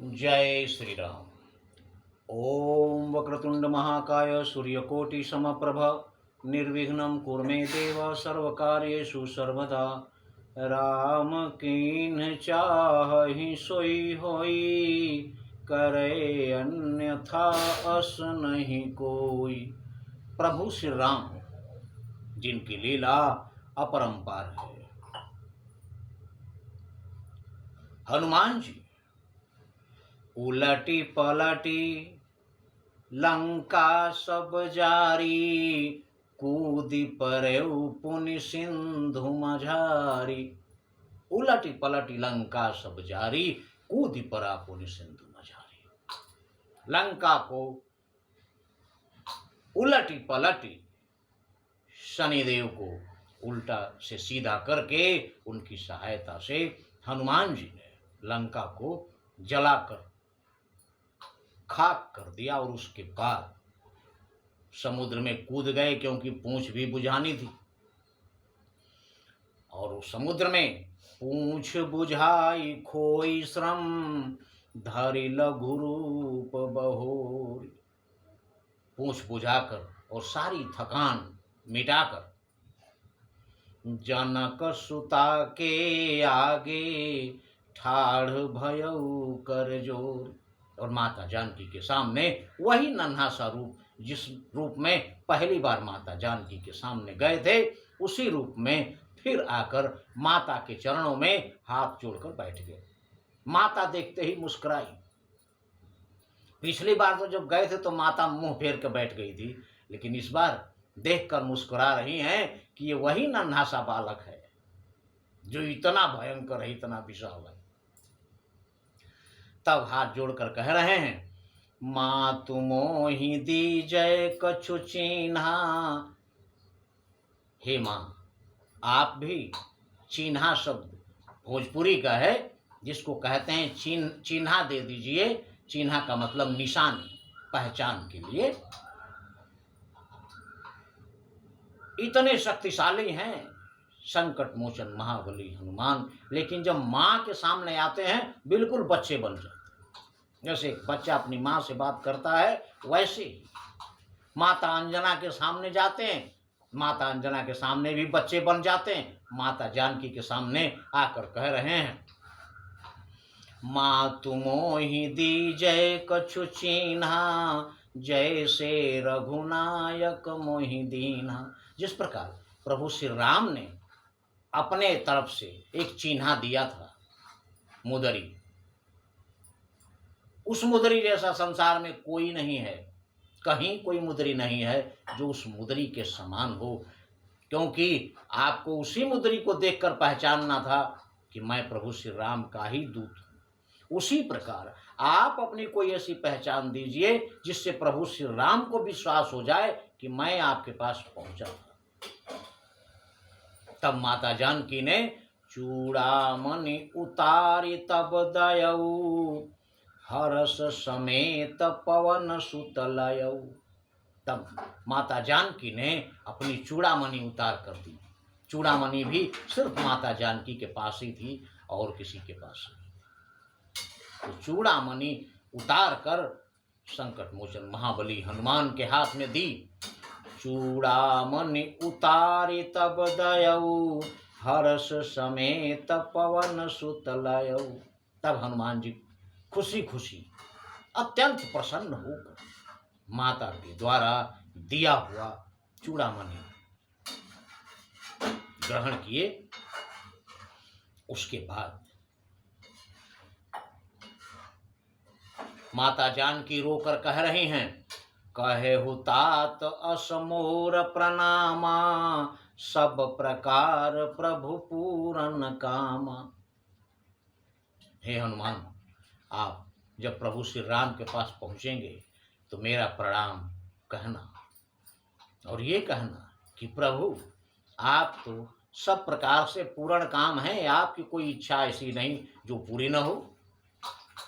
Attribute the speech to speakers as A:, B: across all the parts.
A: जय श्री राम। ओम वक्रतुंड महाकाय सूर्यकोटि समप्रभ निर्विघ्नं कुरु मे देव सर्वकार्येषु सर्वदा। राम कीन्ह चाहि सोई होई, करे अन्यथा अस नहीं कोई। प्रभु श्री राम जिनकी लीला अपरंपार है। हनुमान जी उलटी पलटी लंका सब जारी, कूदी परेउ पुनि सिंधु मझारी। उलटी पलटी लंका सब जारी, कूदी परा पुनि सिंधु मझारी। लंका को उलटी पलटी शनिदेव को उल्टा से सीधा करके उनकी सहायता से हनुमान जी ने लंका को जलाकर खाक कर दिया और उसके बाद समुद्र में कूद गए, क्योंकि पूंछ भी बुझानी थी। और उस समुद्र में पूंछ बुझाई खोई श्रम, धरि लघु रूप बहोरी। पूंछ बुझाकर और सारी थकान मिटाकर जनक सुता के आगे, ठाढ़ भयउ कर जोर। और माता जानकी के सामने वही नन्हा सा रूप, जिस रूप में पहली बार माता जानकी के सामने गए थे, उसी रूप में फिर आकर माता के चरणों में हाथ जोड़कर बैठ गए। माता देखते ही मुस्कुराई। पिछली बार तो जब गए थे तो माता मुंह फेर कर बैठ गई थी, लेकिन इस बार देखकर मुस्कुरा रही हैं कि ये वही नन्हा सा बालक है जो इतना भयंकर है, इतना विशाल है। तब हाथ जोड़कर कह रहे हैं, माँ तुमोहि दीजय कछु चिन्हा। हे माँ, आप भी चिन्हा शब्द भोजपुरी का है, जिसको कहते हैं चिन्हा दे दीजिए। चिन्हा का मतलब निशान, पहचान के लिए। इतने शक्तिशाली हैं संकट मोचन महाबली हनुमान, लेकिन जब माँ के सामने आते हैं बिल्कुल बच्चे बन जाते हैं। जैसे एक बच्चा अपनी माँ से बात करता है, वैसे ही माता अंजना के सामने जाते हैं, माता अंजना के सामने भी बच्चे बन जाते हैं। माता जानकी के सामने आकर कह रहे हैं, माँ तुमोहि दीजय कछु चिन्हा, जैसे रघुनायक मोहि दीन्हा। जिस प्रकार प्रभु श्री राम ने अपने तरफ से एक चिन्हा दिया था, मुदरी, उस मुदरी जैसा संसार में कोई नहीं है, कहीं कोई मुदरी नहीं है जो उस मुदरी के समान हो। क्योंकि आपको उसी मुदरी को देखकर पहचानना था कि मैं प्रभु श्री राम का ही दूत हूँ। उसी प्रकार आप अपनी कोई ऐसी पहचान दीजिए जिससे प्रभु श्री राम को विश्वास हो जाए कि मैं आपके पास पहुंचा। तब माता जानकी ने चूड़ामणि उतारी तब दयऊ, हर्ष समेत पवन सुत लयऊ। तब माता जानकी ने अपनी चूड़ामणि उतार कर दी। चूड़ामणि भी सिर्फ माता जानकी के पास ही थी और किसी के पास नहीं। तो चूड़ामणि उतार कर संकट मोचन महाबली हनुमान के हाथ में दी। चूड़ामणि उतारी तब दयऊ, हर्ष समेत पवन सुत लयऊ। तब हनुमान जी खुशी खुशी अत्यंत प्रसन्न होकर माता के द्वारा दिया हुआ चूड़ामणि ग्रहण किए। उसके बाद माता जानकी रोकर कह रही हैं, कहे हु तात असमोर प्रणामा, सब प्रकार प्रभु पूरन कामा। हे हनुमान, आप जब प्रभु श्री राम के पास पहुंचेंगे तो मेरा प्रणाम कहना, और ये कहना कि प्रभु आप तो सब प्रकार से पूर्ण काम है, आपकी कोई इच्छा ऐसी नहीं जो पूरी न हो।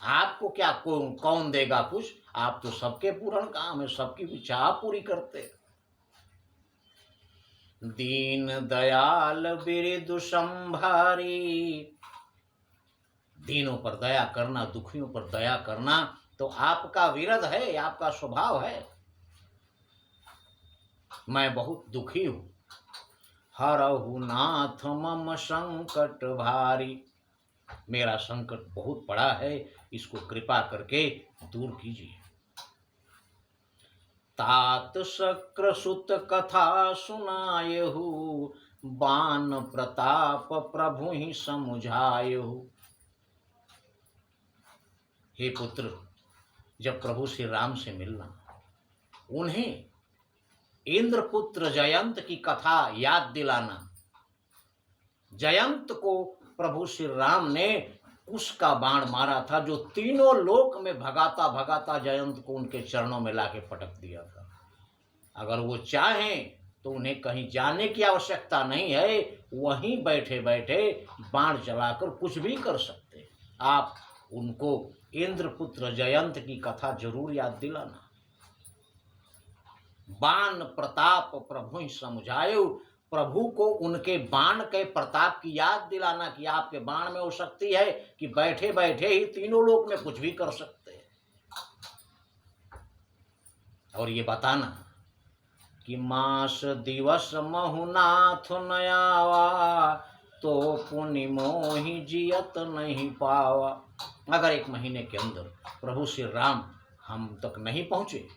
A: आपको क्या कौन देगा कुछ, आप तो सबके पूर्ण काम है, सबकी इच्छा आप पूरी करते। दीन दयाल बिरदु संभारी, दीनों पर दया करना, दुखियों पर दया करना तो आपका विरध है, आपका स्वभाव है। मैं बहुत दुखी हूं, हरहु नाथ मम संकट भारी, मेरा संकट बहुत बड़ा है, इसको कृपा करके दूर कीजिए। तात शक्र सुत कथा सुनायहु, बान प्रताप प्रभु ही समुझायहु। हे पुत्र, जब प्रभु श्री राम से मिलना, उन्हें इंद्रपुत्र जयंत की कथा याद दिलाना। जयंत को प्रभु श्री राम ने कुश का बाण मारा था, जो तीनों लोक में भगाता भगाता जयंत को उनके चरणों में लाके पटक दिया था। अगर वो चाहें तो उन्हें कहीं जाने की आवश्यकता नहीं है, वहीं बैठे बैठे बाण चलाकर कुछ भी कर सकते। आप उनको इंद्रपुत्र जयंत की कथा जरूर याद दिलाना। बाण प्रताप प्रभु ही समझायो, प्रभु को उनके बाण के प्रताप की याद दिलाना कि आपके बाण में वो शक्ति है कि बैठे बैठे ही तीनों लोक में कुछ भी कर सकते हैं। और ये बताना कि मास दिवस महुनाथ नयावा, तो पुनि मोहि जियत नहीं पावा। अगर 1 महीने के अंदर प्रभु श्री राम हम तक नहीं पहुंचे,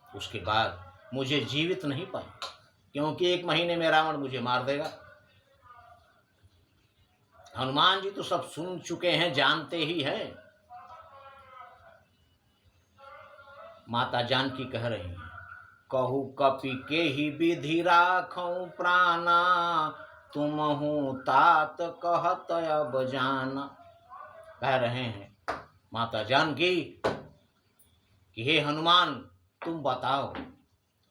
A: उसके बाद मुझे जीवित नहीं पाए, क्योंकि 1 महीने में रावण मुझे मार देगा। हनुमान जी तो सब सुन चुके हैं, जानते ही हैं। माता जानकी कह रही हैं, कहू कपि के ही विधि राखऊं प्राणा, तुमहु तात कहत अब जाना। कह रहे हैं माता जानकी कि हे हनुमान, तुम बताओ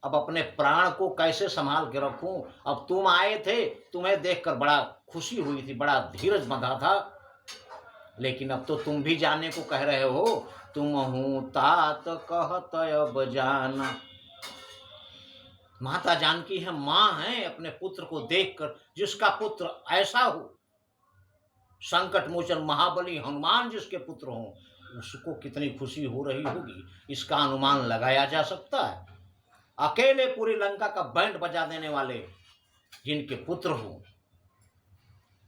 A: अब अपने प्राण को कैसे संभाल के रखूं। अब तुम आए थे, तुम्हें देखकर बड़ा खुशी हुई थी, बड़ा धीरज बंधा था, लेकिन अब तो तुम भी जाने को कह रहे हो। तुमहु तात कहत अब जाना। माता जानकी है, मां है, अपने पुत्र को देखकर, जिसका पुत्र ऐसा हो, संकट मोचन महाबली हनुमान जिसके पुत्र हों, उसको कितनी खुशी हो रही होगी, इसका अनुमान लगाया जा सकता है। अकेले पूरी लंका का बैंड बजा देने वाले जिनके पुत्र हो,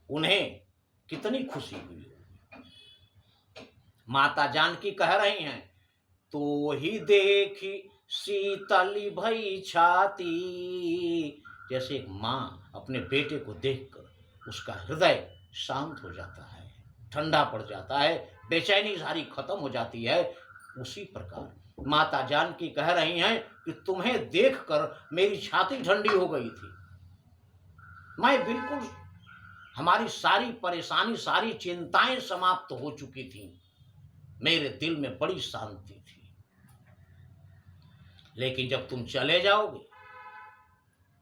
A: उन्हें कितनी खुशी हुई होगी। माता जानकी कह रही हैं, तो ही देखी शीतली भई छाती। जैसे एक माँ अपने बेटे को देखकर उसका हृदय शांत हो जाता है, ठंडा पड़ जाता है, बेचैनी सारी खत्म हो जाती है, उसी प्रकार माता जानकी कह रही हैं कि तुम्हें देखकर मेरी छाती ठंडी हो गई थी। मैं बिल्कुल, हमारी सारी परेशानी, सारी चिंताएं समाप्त हो चुकी थी, मेरे दिल में बड़ी शांति थी। लेकिन जब तुम चले जाओगे,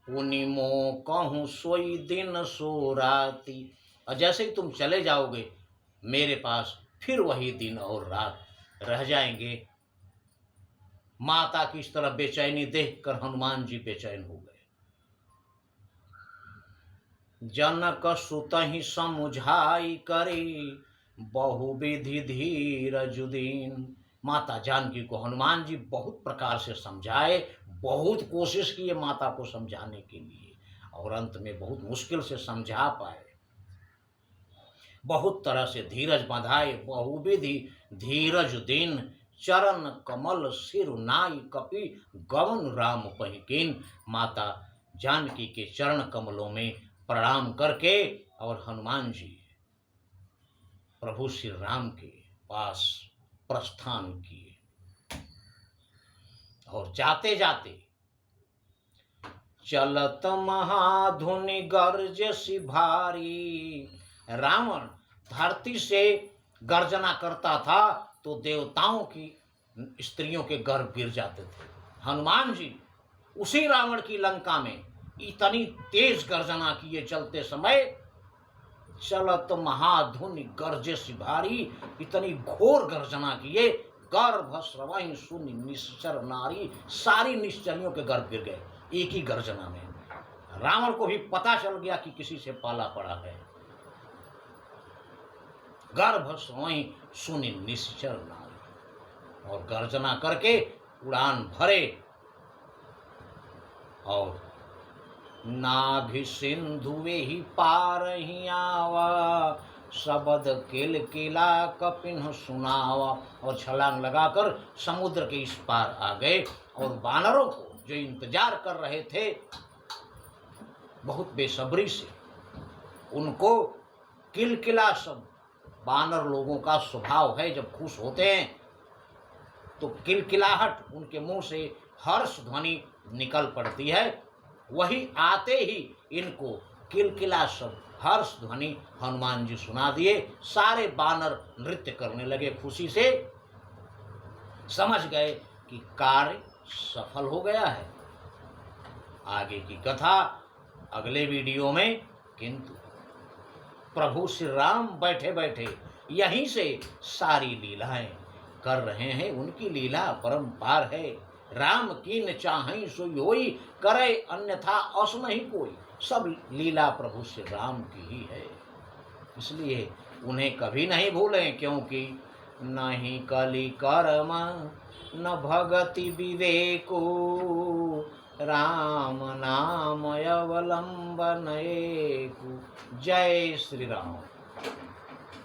A: पुनिमो कहूँ सोई दिन सो राती, और जैसे ही तुम चले जाओगे, मेरे पास फिर वही दिन और रात रह जाएंगे। माता की इस तरह बेचैनी देखकर हनुमान जी बेचैन हो गए। जनक सुतहि समुझाई करे, बहुविधि धीरज दीन। माता जानकी को हनुमान जी बहुत प्रकार से समझाए, बहुत कोशिश किए माता को समझाने के लिए, और अंत में बहुत मुश्किल से समझा पाए। बहुत तरह से धीरज बंधाए, बहुविधि धीरज दीन। चरण कमल सिर नाई कपि, गवन राम पहिकीन। माता जानकी के चरण कमलों में प्रणाम करके और हनुमान जी प्रभु श्री राम के पास प्रस्थान किए। और जाते जाते चलत महाधुनि गर्जसि भारी। रावण धरती से गर्जना करता था तो देवताओं की स्त्रियों के गर्भ गिर जाते थे। हनुमान जी उसी रावण की लंका में इतनी तेज गर्जना किए चलते समय, चलत महाधुनि गर्जसि भारी, इतनी घोर गर्जना किए, गर्भ स्रवहि सुनि निश्चर नारी। सारी निश्चरियों के गर्भ गिर गए एक ही गर्जना में। रावण को भी पता चल गया कि किसी से पाला पड़ा है। गर्भ सोई सुनि निश्चर नारी, और गर्जना करके उड़ान भरे और नाभि सिंधु वे ही पार ही आवा, शबद किल किला कपिन सुनावा, और छलांग लगाकर समुद्र के इस पार आ गए। और बानरों को जो इंतजार कर रहे थे बहुत बेसब्री से, उनको किलकिला शब्द, बानर लोगों का स्वभाव है जब खुश होते हैं तो किलकिलाहट उनके मुंह से हर्ष ध्वनि निकल पड़ती है, वही आते ही इनको किलकिला शब्द हर्ष ध्वनि हनुमान जी सुना दिए। सारे बानर नृत्य करने लगे खुशी से, समझ गए कि कार्य सफल हो गया है। आगे की कथा अगले वीडियो में। किंतु प्रभु श्री राम बैठे बैठे यहीं से सारी लीलाएं कर रहे हैं। उनकी लीला परंपार है। राम कीन चाहै सो योई, करे अन्यथा अस नहीं कोई। सब लीला प्रभु श्री राम की ही है, इसलिए उन्हें कभी नहीं भूलें, क्योंकि नहीं कली कर्म न भगति विवेको, राम नाम अवलंबन एकु। जय श्री राम।